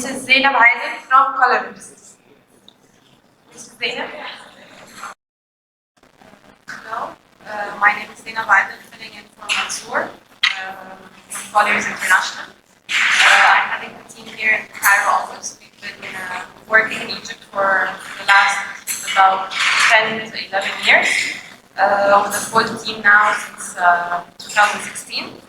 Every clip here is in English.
Mrs. Zeinab from Colors. Mrs. Zeinab? Hello, my name is Zeinab, filling in for Mansour from Colors International. I'm having a team here in the Cairo office. We've been working in Egypt for the last about 10 to 11 years. With a full team now since 2016.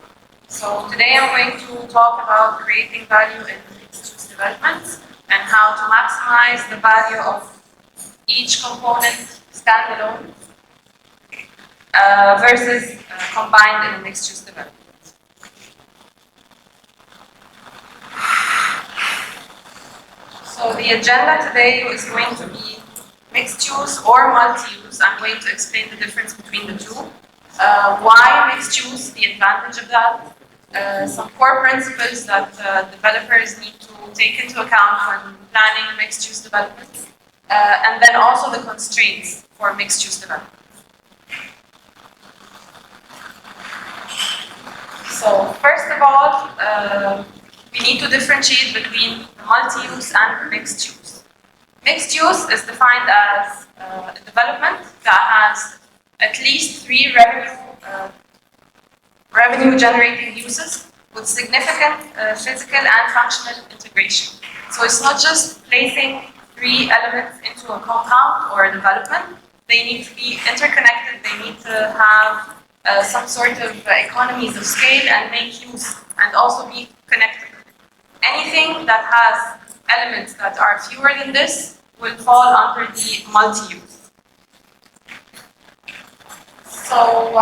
So today I'm going to talk about creating value in mixed-use developments and how to maximize the value of each component standalone versus combined in a mixed-use development. So the agenda today is going to be mixed-use or multi-use. I'm going to explain the difference between the two. Why mixed-use, the advantage of that, some core principles that developers need to take into account when planning mixed-use developments, and then also the constraints for mixed-use development. So first of all, we need to differentiate between multi-use and mixed-use. Mixed-use is defined as a development that has at least 3 revenue-generating uses with significant physical and functional integration. So it's not just placing 3 elements into a compound or a development. They need to be interconnected. They need to have some sort of economies of scale and make use and also be connected. Anything that has elements that are fewer than this will fall under the multi-use. So,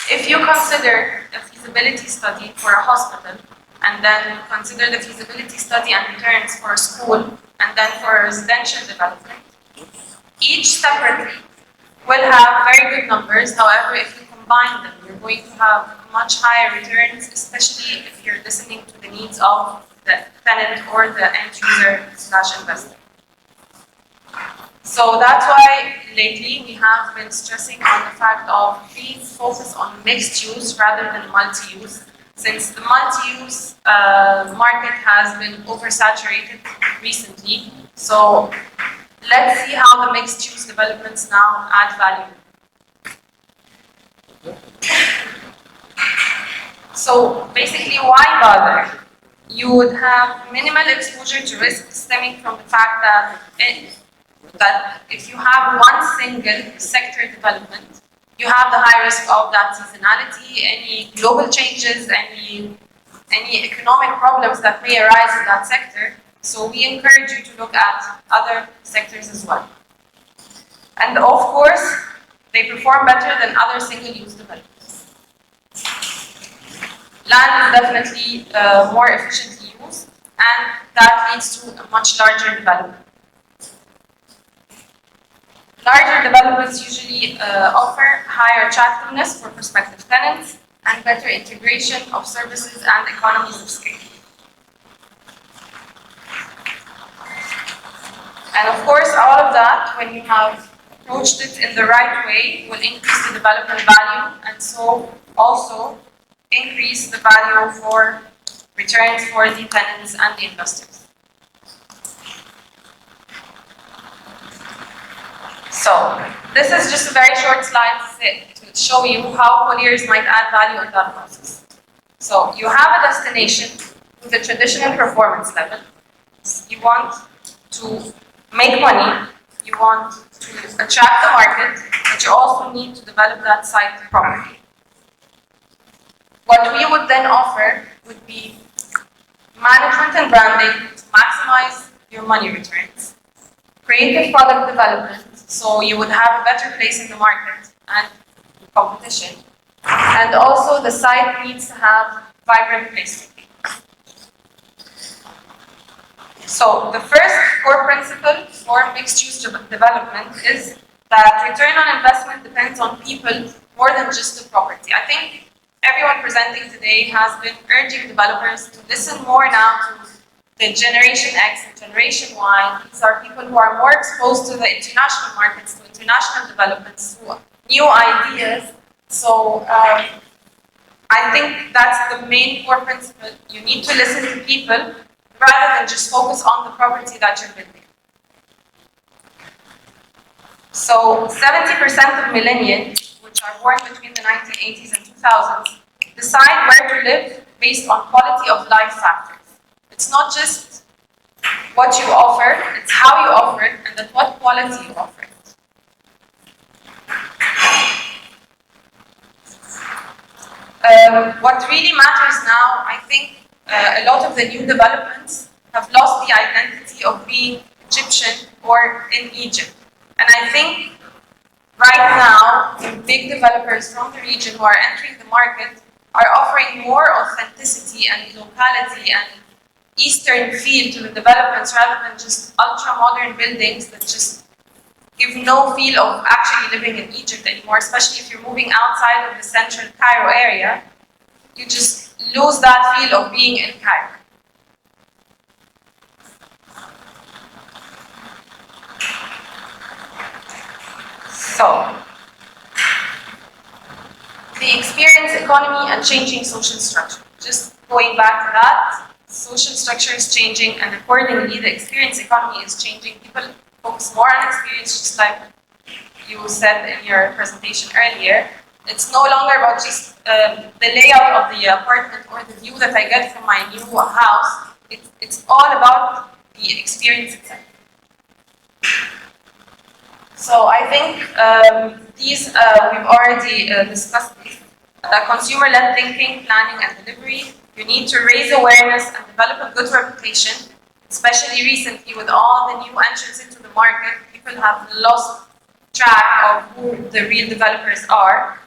if you consider a feasibility study for a hospital, and then consider the feasibility study and returns for a school, and then for a residential development, each separately will have very good numbers. However, if you combine them, you're going to have much higher returns, especially if you're listening to the needs of the tenant or the end user / investor. So that's why lately we have been stressing on the fact of please focus on mixed use rather than multi-use, since the multi-use market has been oversaturated recently. So let's see how the mixed use developments now add value. So basically, why bother? You would have minimal exposure to risk stemming from the fact that if you have one single sector development, you have the high risk of that seasonality, any global changes, any economic problems that may arise in that sector. So we encourage you to look at other sectors as well. And of course, they perform better than other single-use developments. Land is definitely more efficiently used, and that leads to a much larger development. Larger developments usually offer higher attractiveness for prospective tenants and better integration of services and economies of scale. And of course, all of that, when you have approached it in the right way, will increase the development value and so also increase the value for returns for the tenants and the investors. So, this is just a very short slide to show you how colliers might add value in that process. So, you have a destination with a traditional performance level. You want to make money, you want to attract the market, but you also need to develop that site properly. What we would then offer would be management and branding to maximize your money returns, creative product development, so you would have a better place in the market and competition, and also the site needs to have vibrant placemaking. So the first core principle for mixed-use development is that return on investment depends on people more than just the property. I think everyone presenting today has been urging developers to listen more now to the Generation X and Generation Y. These are people who are more exposed to the international markets, to international developments, to new ideas. So I think that's the main core principle. You need to listen to people rather than just focus on the property that you're building. So 70% of millennials, which are born between the 1980s and 2000s, decide where to live based on quality of life factors. It's not just what you offer, it's how you offer it and at what quality you offer it. What really matters now, I think a lot of the new developments have lost the identity of being Egyptian or in Egypt. And I think right now, the big developers from the region who are entering the market are offering more authenticity and locality and Eastern feel to the developments rather than just ultra-modern buildings that just give no feel of actually living in Egypt anymore, especially if you're moving outside of the central Cairo area. You just lose that feel of being in Cairo. So, the experience economy and changing social structure. Just going back to that, social structure is changing and accordingly the experience economy is changing. People focus more on experience, just like you said in your presentation earlier. It's no longer about just the layout of the apartment or the view that I get from my new house. It's all about the experience itself. So I think we've already discussed these. Consumer-led thinking, planning, and delivery. You need to raise awareness and develop a good reputation, especially recently with all the new entrants into the market. People have lost track of who the real developers are.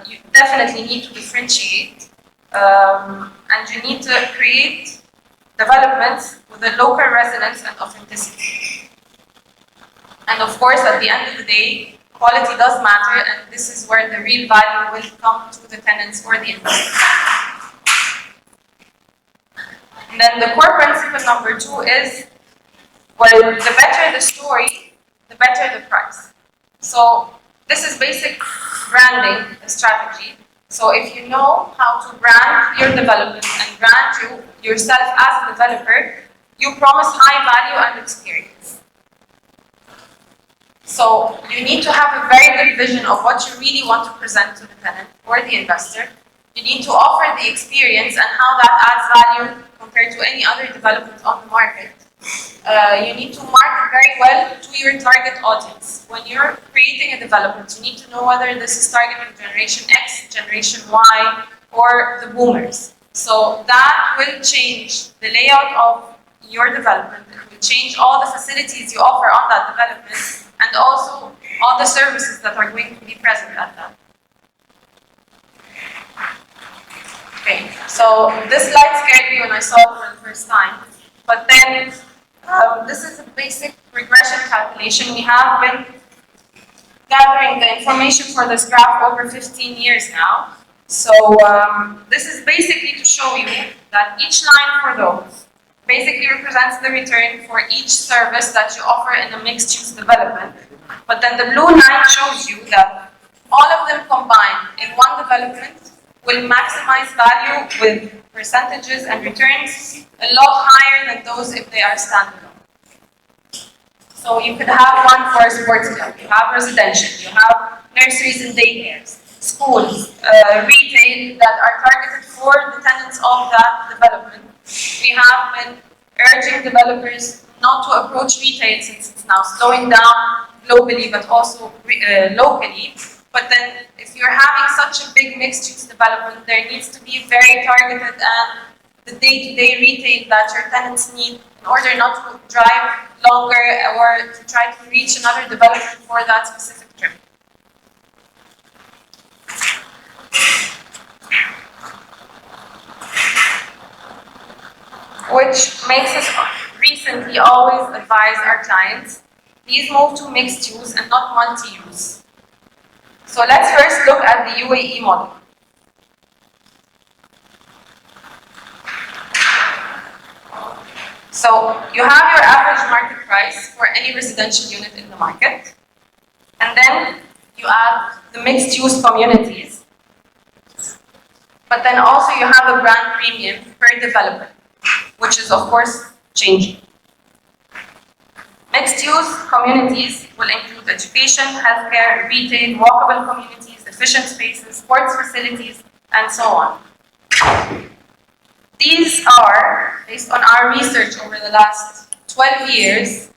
You definitely need to differentiate, and you need to create developments with a local resonance and authenticity. And of course, at the end of the day, quality does matter, and this is where the real value will come to the tenants or the investors. And then the core principle number 2 is, well, the better the story, the better the price. So this is basic branding strategy. So if you know how to brand your development and brand yourself as a developer, you promise high value and experience. So you need to have a very good vision of what you really want to present to the tenant or the investor. You need to offer the experience and how that adds value compared to any other development on the market. You need to market very well to your target audience. When you're creating a development, you need to know whether this is targeting generation X, generation Y, or the boomers. So that will change the layout of your development. It will change all the facilities you offer on that development, and also all the services that are going to be present at that. Okay, so this slide scared me when I saw it for the first time, but then this is a basic regression calculation. We have been gathering the information for this graph over 15 years now. So this is basically to show you that each line for those basically represents the return for each service that you offer in a mixed-use development. But then the blue line shows you that all of them combined in one development will maximize value with percentages and returns a lot higher than those if they are standalone. So you could have one for a sports club, you have residential, you have nurseries and daycares, schools, retail that are targeted for the tenants of that development. We have been urging developers not to approach retail since it's now slowing down globally but also locally. But then if you're having such a big mixed-use development, there needs to be very targeted and the day-to-day retail that your tenants need in order not to drive longer or to try to reach another development for that specific trip. Which makes us recently always advise our clients, please move to mixed use and not multi-use. So let's first look at the UAE model. So you have your average market price for any residential unit in the market, and then you add the mixed use communities, But then also you have a brand premium per development, which is of course changing. Mixed-use communities will include education, healthcare, retail, walkable communities, efficient spaces, sports facilities, and so on. These are, based on our research over the last 12 years,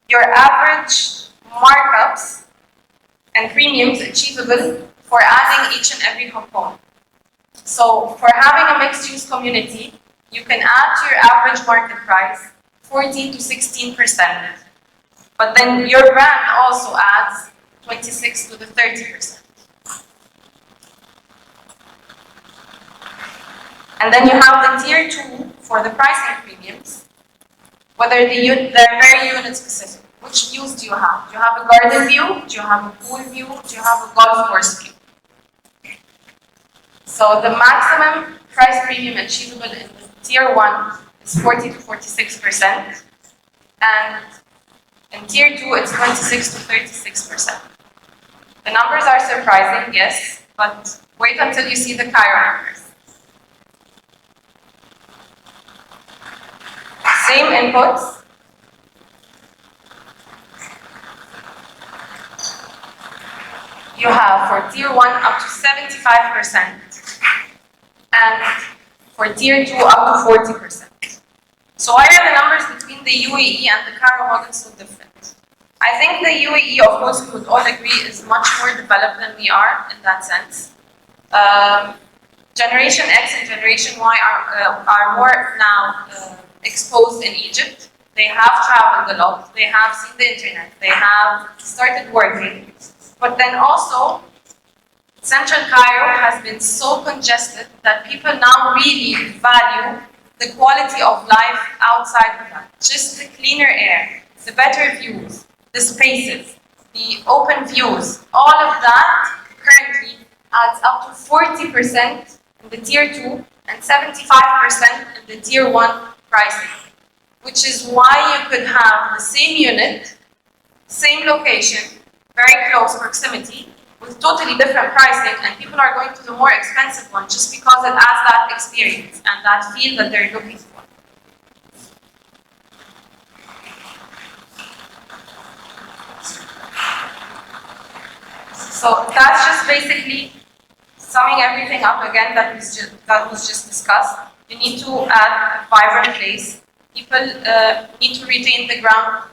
your average markups and premiums achievable for adding each and every component. So for having a mixed-use community, you can add to your average market price 14 to 16%. But then your brand also adds 26 to the 30%. And then you have the tier 2 for the pricing premiums, whether they're very unit specific. Which views do you have? Do you have a garden view? Do you have a pool view? Do you have a golf course view? So the maximum price premium achievable in the tier 1 is 40 to 46%. And in tier 2, it's 26 to 36%. The numbers are surprising, yes, but wait until you see the Cairo numbers. Same inputs. You have for tier 1 up to 75%, and for tier 2 up to 40%. So why are the numbers between the UAE and the Cairo model so different? I think the UAE, of course, we would all agree, is much more developed than we are in that sense. Generation X and Generation Y are more now exposed in Egypt. They have traveled a lot, they have seen the internet, they have started working. But then also, Central Cairo has been so congested that people now really value the quality of life outside of that. Just the cleaner air, the better views, the spaces, the open views, all of that currently adds up to 40% in the tier 2 and 75% in the tier 1 pricing. Which is why you could have the same unit, same location, very close proximity, with totally different pricing, and people are going to the more expensive one just because it adds that experience and that feel that they're looking for. So that's just basically summing everything up again that was just discussed. You need to add a vibrant place. People need to retain the ground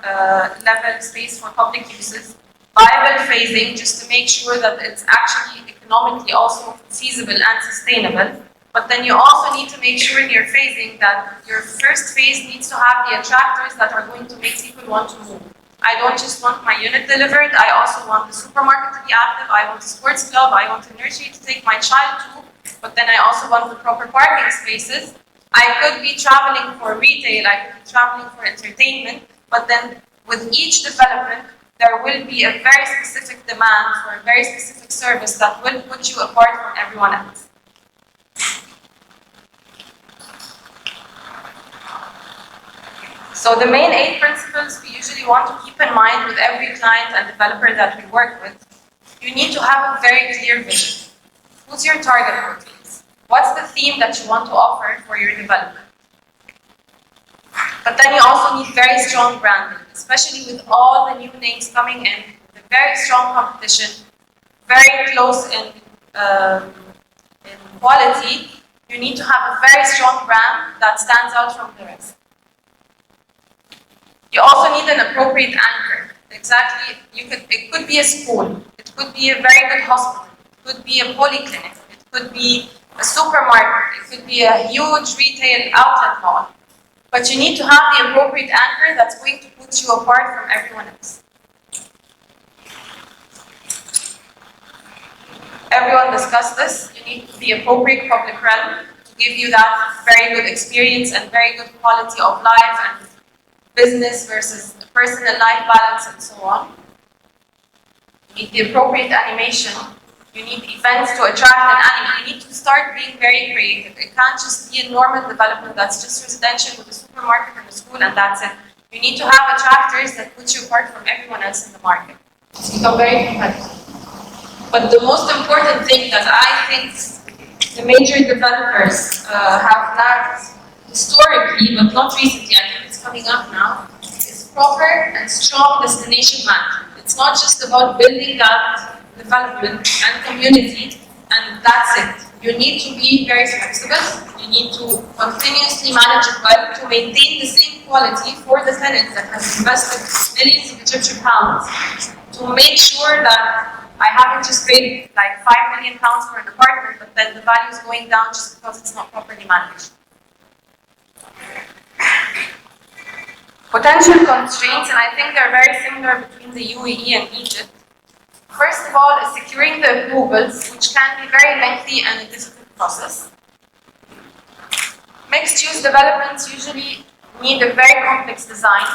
level space for public uses. Viable phasing, just to make sure that it's actually economically also feasible and sustainable. But then you also need to make sure in your phasing that your first phase needs to have the attractors that are going to make people want to move. I don't just want my unit delivered, I also want the supermarket to be active, I want a sports club, I want a nursery to take my child to, but then I also want the proper parking spaces. I could be traveling for retail, I could be traveling for entertainment, but then with each development, there will be a very specific demand for a very specific service that will put you apart from everyone else. So the main 8 principles we usually want to keep in mind with every client and developer that we work with. You need to have a very clear vision. Who's your target audience? What's the theme that you want to offer for your development? But then you also need very strong branding, especially with all the new names coming in, the very strong competition, very close in quality. You need to have a very strong brand that stands out from the rest. You also need an appropriate anchor. Exactly, it could be a school, it could be a very good hospital, it could be a polyclinic, it could be a supermarket, it could be a huge retail outlet mall. But you need to have the appropriate anchor that's going to put you apart from everyone else. Everyone discussed this. You need the appropriate public realm to give you that very good experience and very good quality of life and business versus personal life balance and so on. You need the appropriate animation. You need events to attract and animate. You need to start being very creative. It can't just be a normal development that's just residential with a supermarket and a school and that's it. You need to have attractors that put you apart from everyone else in the market. It's become very competitive. But the most important thing that I think the major developers have lacked historically, but not recently, I think it's coming up now, is proper and strong destination management. It's not just about building that development and community, and that's it. You need to be very flexible. You need to continuously manage it well to maintain the same quality for the tenant that has invested millions of Egyptian pounds, to make sure that I haven't just paid like £5 million for an apartment, but then the value is going down just because it's not properly managed. Potential constraints, and I think they're very similar between the UAE and Egypt. First of all, is securing the approvals, which can be very lengthy and a difficult process. Mixed-use developments usually need a very complex design.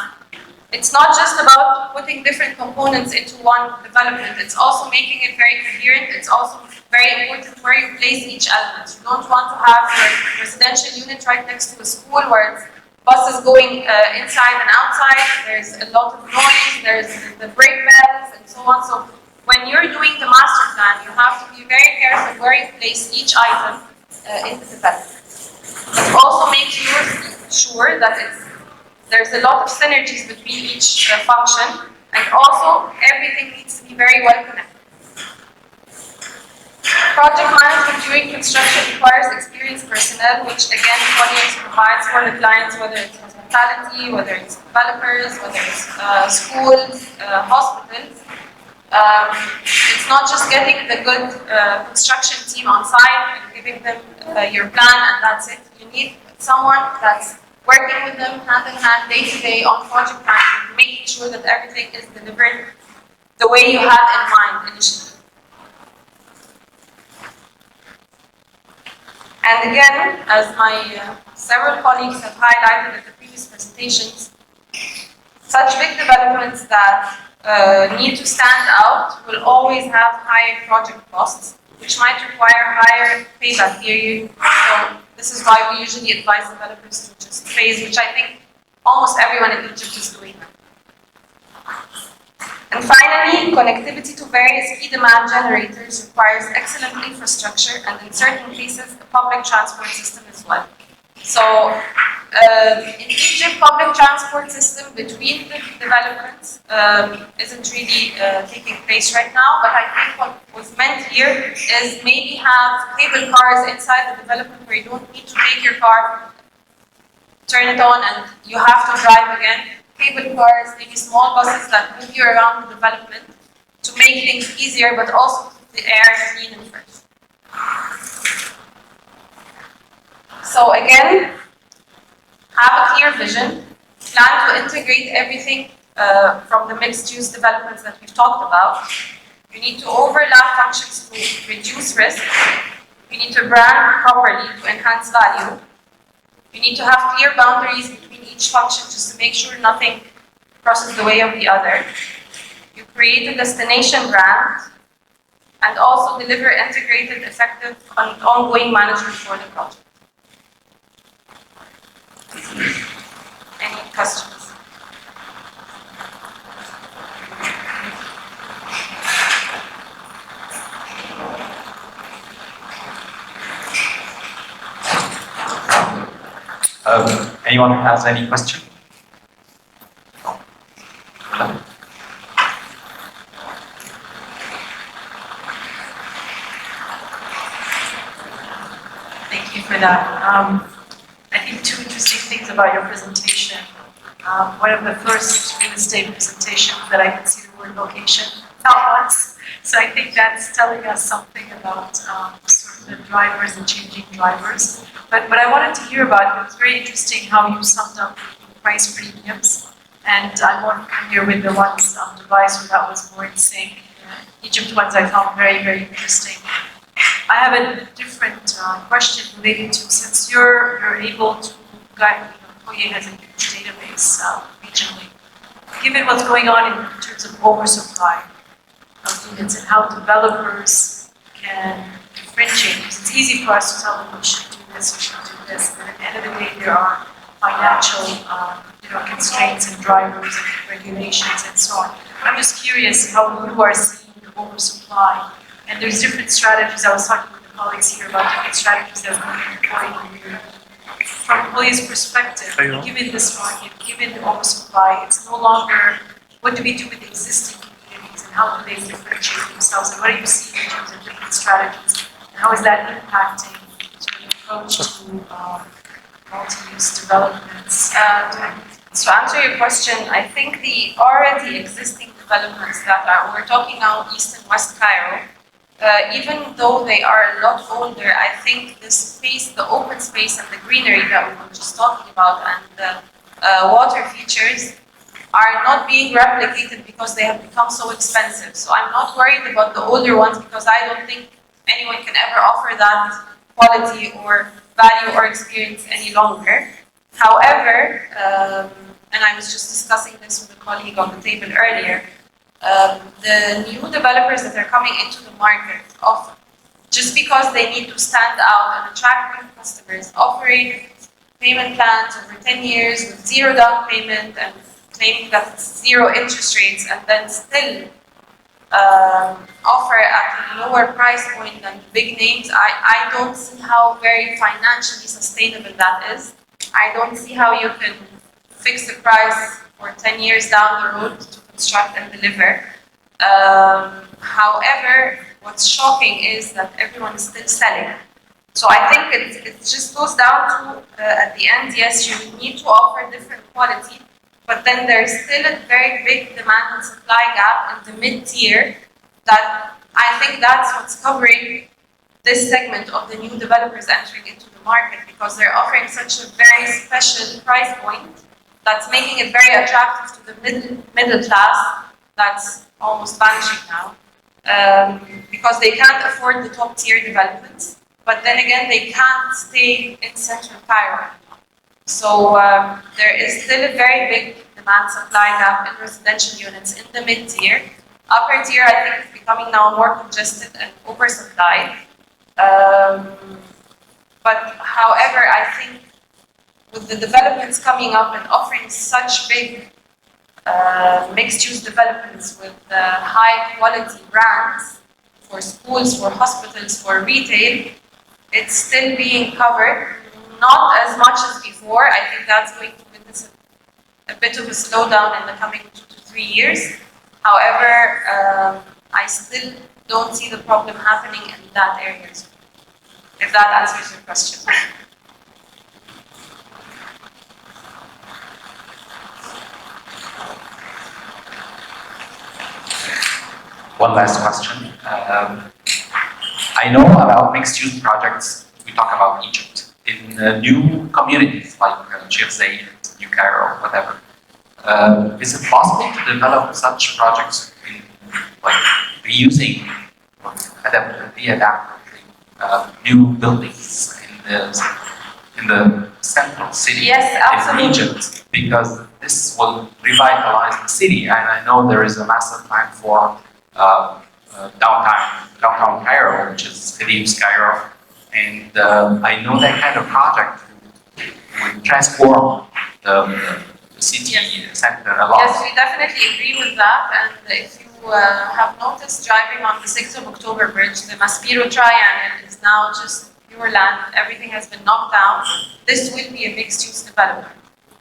It's not just about putting different components into one development, it's also making it very coherent. It's also very important where you place each element. You don't want to have your residential unit right next to a school where it's buses going inside and outside, there's a lot of noise, there's the brake bells and so on. So when you're doing the master plan, you have to be very careful where you place each item in the development. But also make sure that there's a lot of synergies between each function, and also everything needs to be very well connected. Project management during construction requires experienced personnel, which again, Colliers provides for the clients, whether it's hospitality, whether it's developers, whether it's schools, hospitals. It's not just getting the good construction team on site and giving them your plan and that's it. You need someone that's working with them hand in hand, day to day on project management, making sure that everything is delivered the way you had in mind initially. And again, as my several colleagues have highlighted at the previous presentations, such big developments that need to stand out will always have higher project costs, which might require higher payback period. So this is why we usually advise developers to just phase, which I think almost everyone in Egypt is doing now. And finally, connectivity to various key demand generators requires excellent infrastructure and in certain cases, a public transport system as well. So in Egypt, public transport system between the developments isn't really taking place right now, but I think what was meant here is maybe have cable cars inside the development where you don't need to take your car, turn it on, and you have to drive again. Cable cars, maybe small buses that move you around the development to make things easier, but also keep the air clean and fresh. So again, have a clear vision, plan to integrate everything from the mixed-use developments that we've talked about. You need to overlap functions to reduce risk. You need to brand properly to enhance value. You need to have clear boundaries between each function just to make sure nothing crosses the way of the other. You create a destination brand and also deliver integrated, effective, and ongoing management for the project. Any questions? Anyone who has any question? Thank you for that. I think two interesting things about your presentation. One of the first real estate presentations that I could see the word location not once. So I think that's telling us something about sort of the drivers and changing drivers. But I wanted to hear about, it was very interesting how you summed up price premiums. And I'm more familiar with the ones on Dubai, so that was more in sync. Egypt ones I found very, very interesting. I have a different question related to, since you're able to guide, Koye has a huge database regionally. Given what's going on in terms of oversupply of units and how developers can differentiate, because it's easy for us to tell them we should do this, we should do this, but at the end of the day there are financial constraints and drivers and regulations and so on. I'm just curious how you are seeing the oversupply. And there's different strategies. I was talking with the colleagues here about different strategies that are being employed. From employees' perspective, given this market, given the oversupply, it's no longer what do we do with the existing communities and how do they differentiate themselves and what do you see in terms of different strategies and how is that impacting sort of approach to multi-use developments? To answer your question, I think the already existing developments that we're talking now East and West Cairo, even though they are a lot older, I think the space, the open space and the greenery that we were just talking about and the water features are not being replicated because they have become so expensive. So I'm not worried about the older ones because I don't think anyone can ever offer that quality or value or experience any longer. However, and I was just discussing this with a colleague on the table earlier, the new developers that are coming into the market, just because they need to stand out and attract new customers, offering payment plans over 10 years with zero down payment and claiming that it's zero interest rates and then still offer at a lower price point than the big names, I don't see how very financially sustainable that is. I don't see how you can fix the price for 10 years down the road to construct and deliver. However, what's shocking is that everyone is still selling. So I think it just goes down to, at the end, yes, you need to offer different quality, but then there's still a very big demand and supply gap in the mid-tier that I think that's what's covering this segment of the new developers entering into the market because they're offering such a very special price point that's making it very attractive to the middle class that's almost vanishing now because they can't afford the top tier developments, but then again they can't stay in central Cairo. So there is still a very big demand supply gap in residential units in the mid tier. Upper tier I think is becoming now more congested and oversupplied. But however, I think with the developments coming up and offering such big mixed-use developments with high-quality brands for schools, for hospitals, for retail, it's still being covered. Not as much as before. I think that's going to witness a bit of a slowdown in the coming 2 to 3 years. However, I still don't see the problem happening in that area. If that answers your question. One last question. I know about mixed-use projects. We talk about Egypt. In new communities like Sheikh Zayed, New Cairo, whatever. Is it possible to develop such projects in like reusing or adapting new buildings in the central city in Egypt? Because this will revitalize the city, and I know there is a massive plan for downtown Cairo, which is Khadim's Cairo, and I know that kind of project would transform the city center a lot. Yes, we definitely agree with that. And if you have noticed driving on the 6th of October bridge, the Maspero Triangle is now just pure land. Everything has been knocked down. This will be a mixed-use development.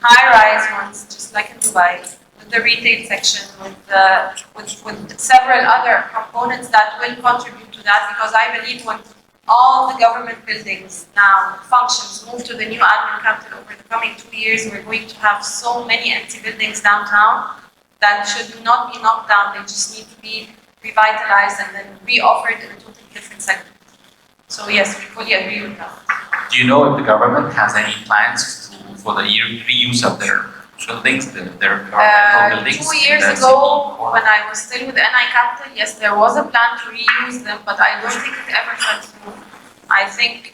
High-rise ones, just like in Dubai, with the retail section, with several other components that will contribute to that. Because I believe when all the government buildings now functions move to the new admin capital over the coming 2 years, we're going to have so many empty buildings downtown that should not be knocked down. They just need to be revitalized and then re-offered in a totally different segment. So yes, we fully agree with that. Do you know if the government has any plans for the reuse of their buildings, their governmental buildings? 2 years ago, when I was still with NI Capital, yes, there was a plan to reuse them, but I don't think it ever fell through. I think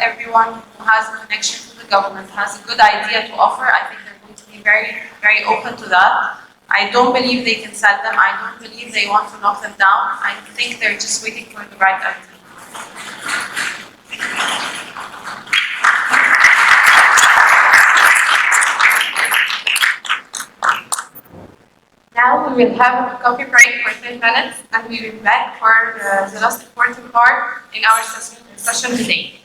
everyone who has a connection to the government has a good idea to offer. I think they're going to be very, very open to that. I don't believe they can sell them. I don't believe they want to knock them down. I think they're just waiting for the right idea. Now we will have a coffee break for 10 minutes and we will be back for the last important part in our session today.